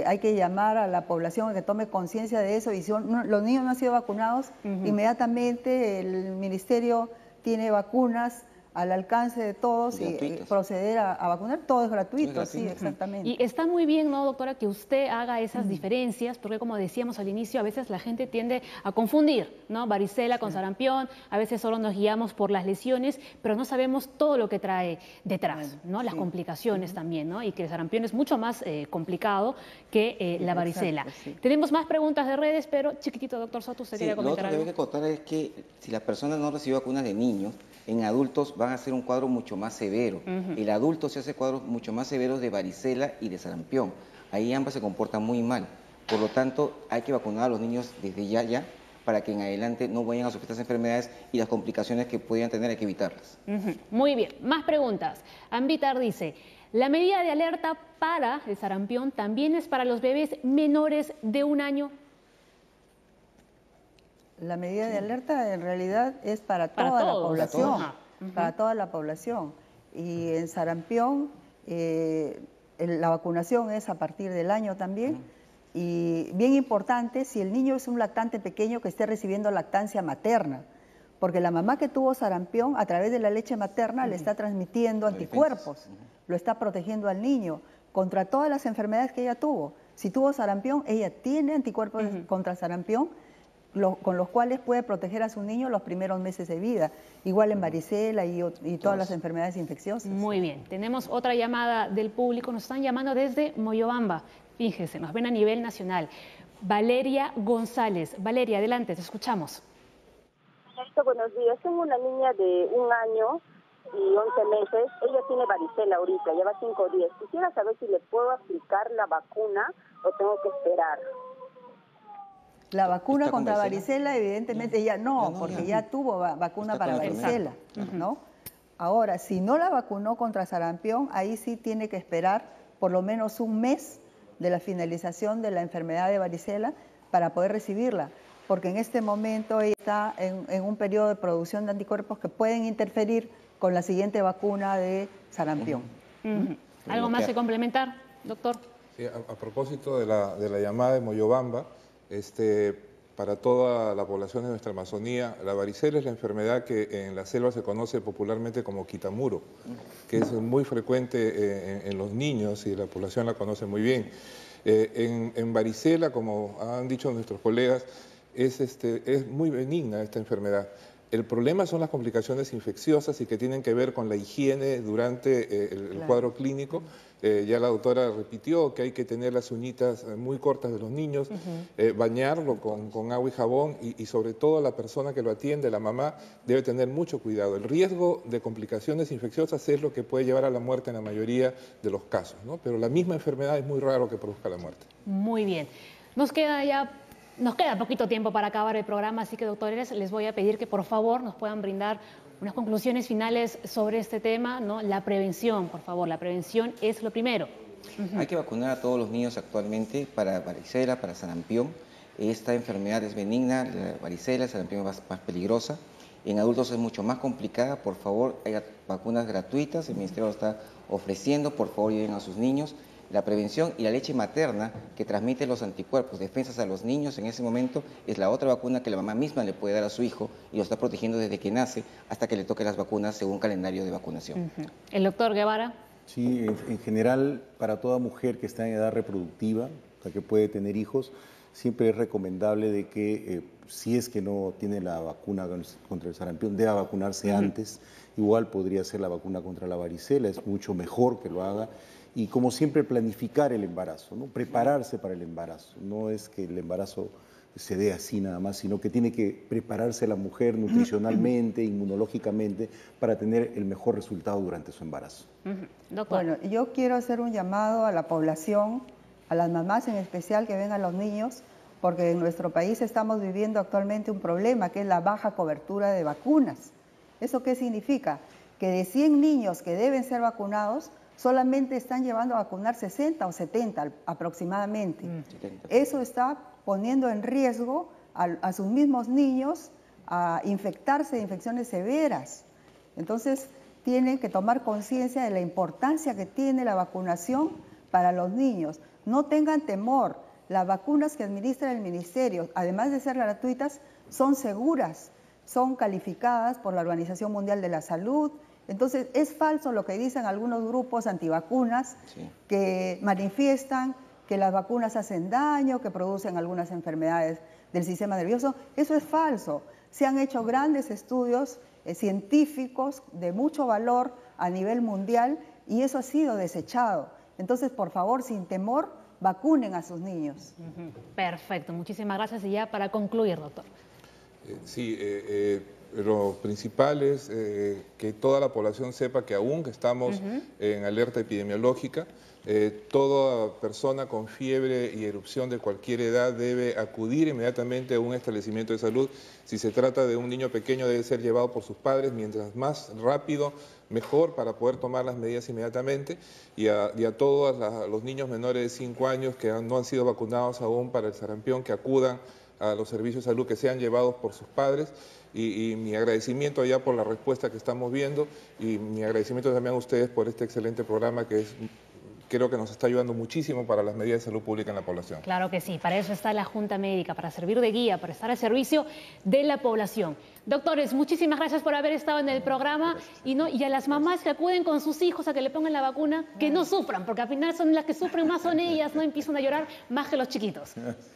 hay que llamar a la población a que tome conciencia de eso. Y si los niños no han sido vacunados, inmediatamente el ministerio tiene vacunas al alcance de todos y proceder a vacunar. Todo es gratuito, sí, exactamente. Y está muy bien, ¿no, doctora, que usted haga esas diferencias, porque como decíamos al inicio, a veces la gente tiende a confundir, ¿no? Varicela con sarampión, a veces solo nos guiamos por las lesiones, pero no sabemos todo lo que trae detrás, ¿no? Las complicaciones también, ¿no? Y que el sarampión es mucho más complicado que la varicela. Tenemos más preguntas de redes, pero chiquitito, doctor Soto, ¿usted quería comentar algo? Lo otro que hay que contar es que si las personas no reciben vacunas de niños, en adultos van a hacer un cuadro mucho más severo. El adulto se hace cuadros mucho más severos de varicela y de sarampión. Ahí ambas se comportan muy mal. Por lo tanto, hay que vacunar a los niños desde ya para que en adelante no vayan a sufrir estas enfermedades y las complicaciones que podrían tener hay que evitarlas. Muy bien, más preguntas. Ambitar dice, ¿la medida de alerta para el sarampión también es para los bebés menores de 1 año? La medida de alerta en realidad es para toda la población, para toda la población. Y en sarampión la vacunación es a partir del año también. Y bien importante, si el niño es un lactante pequeño, que esté recibiendo lactancia materna, porque la mamá que tuvo sarampión a través de la leche materna le está transmitiendo anticuerpos, lo está protegiendo al niño contra todas las enfermedades que ella tuvo. Si tuvo sarampión, ella tiene anticuerpos contra sarampión, con los cuales puede proteger a su niño los primeros meses de vida. Igual en varicela y todas las enfermedades infecciosas. Muy bien, tenemos otra llamada del público, nos están llamando desde Moyobamba. Fíjese, nos ven a nivel nacional. Valeria González. Valeria, adelante, te escuchamos. Buenos días. Tengo una niña de 1 año y 11 meses. Ella tiene varicela ahorita, lleva 5 días. Quisiera saber si le puedo aplicar la vacuna o tengo que esperar. La vacuna contra varicela, evidentemente ya no, porque ya tuvo vacuna para varicela, ¿no? Ahora, si no la vacunó contra sarampión, ahí sí tiene que esperar por lo menos 1 mes de la finalización de la enfermedad de varicela para poder recibirla, porque en este momento ella está en un periodo de producción de anticuerpos que pueden interferir con la siguiente vacuna de sarampión. ¿Algo más que complementar, doctor? Sí, a propósito de la llamada de Moyobamba, para toda la población de nuestra Amazonía, la varicela es la enfermedad que en la selva se conoce popularmente como quitamuro, que es muy frecuente en los niños y la población la conoce muy bien. En varicela, como han dicho nuestros colegas, es muy benigna esta enfermedad. El problema son las complicaciones infecciosas y que tienen que ver con la higiene durante el cuadro clínico. Ya la doctora repitió que hay que tener las uñitas muy cortas de los niños, bañarlo con agua y jabón y sobre todo la persona que lo atiende, la mamá, debe tener mucho cuidado. El riesgo de complicaciones infecciosas es lo que puede llevar a la muerte en la mayoría de los casos, ¿no? Pero la misma enfermedad es muy raro que produzca la muerte. Muy bien. Nos queda poquito tiempo para acabar el programa, así que doctores, les voy a pedir que por favor nos puedan brindar unas conclusiones finales sobre este tema, ¿no? La prevención, por favor, la prevención es lo primero. Hay que vacunar a todos los niños actualmente para varicela, para sarampión. Esta enfermedad es benigna, la varicela, el sarampión es más peligrosa. En adultos es mucho más complicada. Por favor, hay vacunas gratuitas, el Ministerio lo está ofreciendo, por favor lleven a sus niños. La prevención y la leche materna que transmite los anticuerpos, defensas a los niños en ese momento, es la otra vacuna que la mamá misma le puede dar a su hijo y lo está protegiendo desde que nace hasta que le toque las vacunas según calendario de vacunación. ¿El doctor Guevara? Sí, en general, para toda mujer que está en edad reproductiva, o sea, que puede tener hijos, siempre es recomendable de que si es que no tiene la vacuna contra el sarampión, deba vacunarse antes. Igual podría ser la vacuna contra la varicela, es mucho mejor que lo haga. Y como siempre, planificar el embarazo, ¿no? Prepararse para el embarazo. No es que el embarazo se dé así nada más, sino que tiene que prepararse la mujer nutricionalmente, inmunológicamente, para tener el mejor resultado durante su embarazo. Doctor. Bueno, yo quiero hacer un llamado a la población, a las mamás en especial que ven a los niños, porque en nuestro país estamos viviendo actualmente un problema, que es la baja cobertura de vacunas. ¿Eso qué significa? Que de 100 niños que deben ser vacunados, solamente están llevando a vacunar 60 o 70 aproximadamente. Eso está poniendo en riesgo a sus mismos niños a infectarse de infecciones severas. Entonces, tienen que tomar conciencia de la importancia que tiene la vacunación para los niños. No tengan temor, las vacunas que administra el Ministerio, además de ser gratuitas, son seguras, son calificadas por la Organización Mundial de la Salud. Entonces, es falso lo que dicen algunos grupos antivacunas que manifiestan que las vacunas hacen daño, que producen algunas enfermedades del sistema nervioso. Eso es falso. Se han hecho grandes estudios científicos de mucho valor a nivel mundial y eso ha sido desechado. Entonces, por favor, sin temor, vacunen a sus niños. Perfecto, muchísimas gracias. Y ya para concluir, doctor. Lo principal es que toda la población sepa que aún estamos en alerta epidemiológica, toda persona con fiebre y erupción de cualquier edad debe acudir inmediatamente a un establecimiento de salud. Si se trata de un niño pequeño, debe ser llevado por sus padres, mientras más rápido, mejor, para poder tomar las medidas inmediatamente. Y a todos los niños menores de 5 años que no han sido vacunados aún para el sarampión, que acudan a los servicios de salud que sean llevados por sus padres. Y mi agradecimiento allá por la respuesta que estamos viendo y mi agradecimiento también a ustedes por este excelente programa que creo que nos está ayudando muchísimo para las medidas de salud pública en la población. Claro que sí, para eso está la Junta Médica, para servir de guía, para estar al servicio de la población. Doctores, muchísimas gracias por haber estado en el programa y a las mamás que acuden con sus hijos a que le pongan la vacuna, que no sufran, porque al final son las que sufren más son ellas, no empiezan a llorar más que los chiquitos.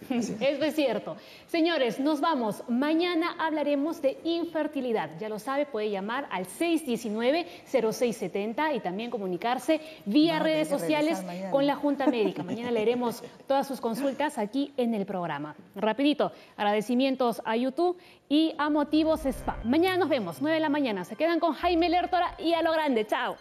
Eso es cierto. Señores, nos vamos. Mañana hablaremos de infertilidad. Ya lo sabe, puede llamar al 619-0670 y también comunicarse vía redes sociales con la Junta Médica. Mañana leeremos todas sus consultas aquí en el programa. Rapidito, agradecimientos a YouTube y a Motivos Spa. Mañana nos vemos, 9 de la mañana. Se quedan con Jaime Lertora y a lo grande. Chao.